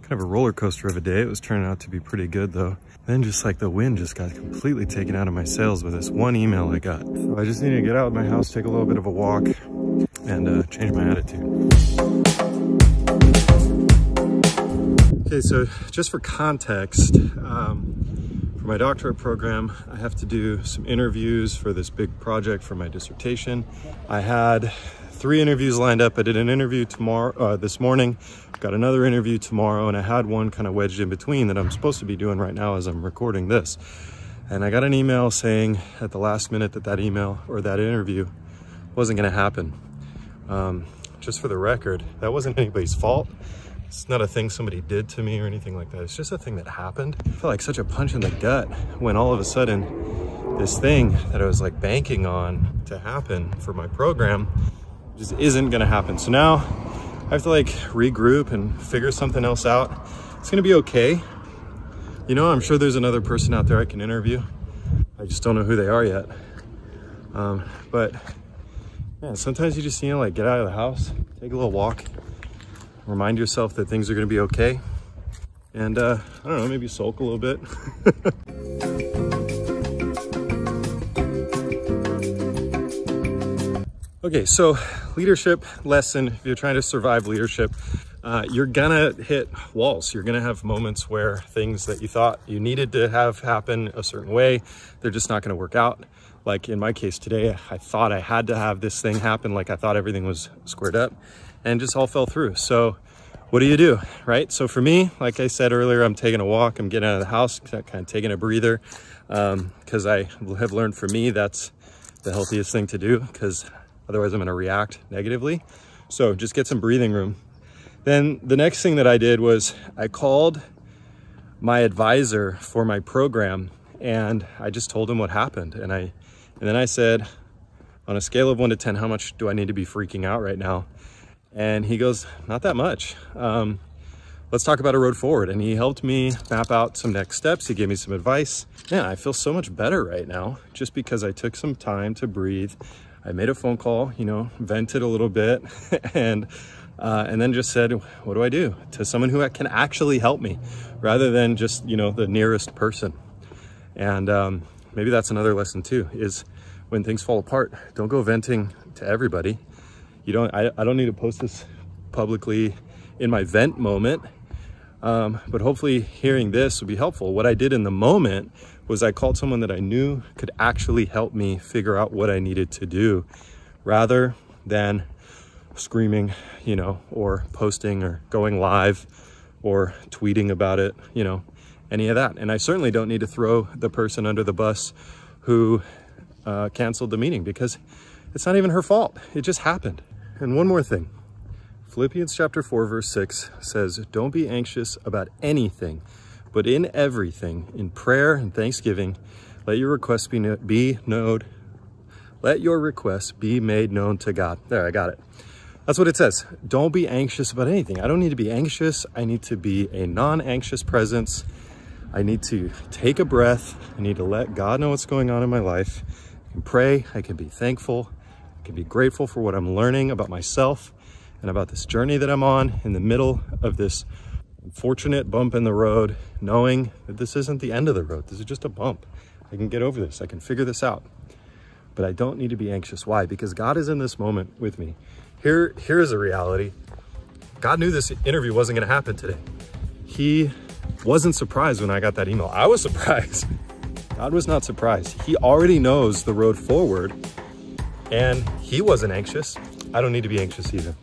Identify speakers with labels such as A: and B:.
A: Kind of a roller coaster of a day. It was turning out to be pretty good though. Then just like the wind just got completely taken out of my sails with this one email I got. So I just need to get out of my house, take a little bit of a walk, and change my attitude. Okay, so just for context, for my doctorate program, I have to do some interviews for this big project for my dissertation. I had 3 interviews lined up. I did an interview this morning, got another interview tomorrow, and I had one kind of wedged in between that I'm supposed to be doing right now as I'm recording this. And I got an email saying at the last minute that that email or that interview wasn't gonna happen. Just for the record, that wasn't anybody's fault. It's not a thing somebody did to me or anything like that. It's just a thing that happened. I felt like such a punch in the gut when all of a sudden this thing that I was like banking on to happen for my program just isn't gonna happen. So now I have to like regroup and figure something else out. It's gonna be okay. You know, I'm sure there's another person out there I can interview. I just don't know who they are yet. But yeah, sometimes you just need to like get out of the house, take a little walk, remind yourself that things are gonna be okay. And I don't know, maybe sulk a little bit. Okay, so leadership lesson, if you're trying to survive leadership, you're gonna hit walls. You're gonna have moments where things that you thought you needed to have happen a certain way, they're just not gonna work out. Like in my case today, I thought I had to have this thing happen, like I thought everything was squared up, and just all fell through. So what do, right? So for me, like I said earlier, I'm taking a walk, I'm getting out of the house, kind of taking a breather, because I have learned for me that's the healthiest thing to do, because otherwise I'm gonna react negatively. So just get some breathing room. Then the next thing that I did was I called my advisor for my program and I just told him what happened. And then I said, on a scale of 1 to 10, how much do I need to be freaking out right now? And he goes, not that much. Let's talk about a road forward. And he helped me map out some next steps. He gave me some advice. Yeah, I feel so much better right now just because I took some time to breathe. I made a phone call, you know, vented a little bit, and then just said, what do I do? To someone who can actually help me rather than just, you know, the nearest person. And maybe that's another lesson too, is when things fall apart, don't go venting to everybody. I don't need to post this publicly in my vent moment, but hopefully hearing this would be helpful. What I did in the moment was I called someone that I knew could actually help me figure out what I needed to do rather than screaming, you know, or posting or going live or tweeting about it, you know, any of that. And I certainly don't need to throw the person under the bus who canceled the meeting because it's not even her fault. It just happened. And one more thing, Philippians chapter 4, verse 6 says, don't be anxious about anything, but in everything, in prayer and thanksgiving, let your requests be made known to God. There, I got it. That's what it says. Don't be anxious about anything. I don't need to be anxious. I need to be a non-anxious presence. I need to take a breath. I need to let God know what's going on in my life. I can pray. I can be thankful. I can be grateful for what I'm learning about myself and about this journey that I'm on in the middle of this unfortunate bump in the road, knowing that this isn't the end of the road. This is just a bump. I can get over this. I can figure this out. But I don't need to be anxious. Why? Because God is in this moment with me. Here's a reality. God knew this interview wasn't going to happen today. He wasn't surprised when I got that email. I was surprised. God was not surprised. He already knows the road forward, and he wasn't anxious. I don't need to be anxious either.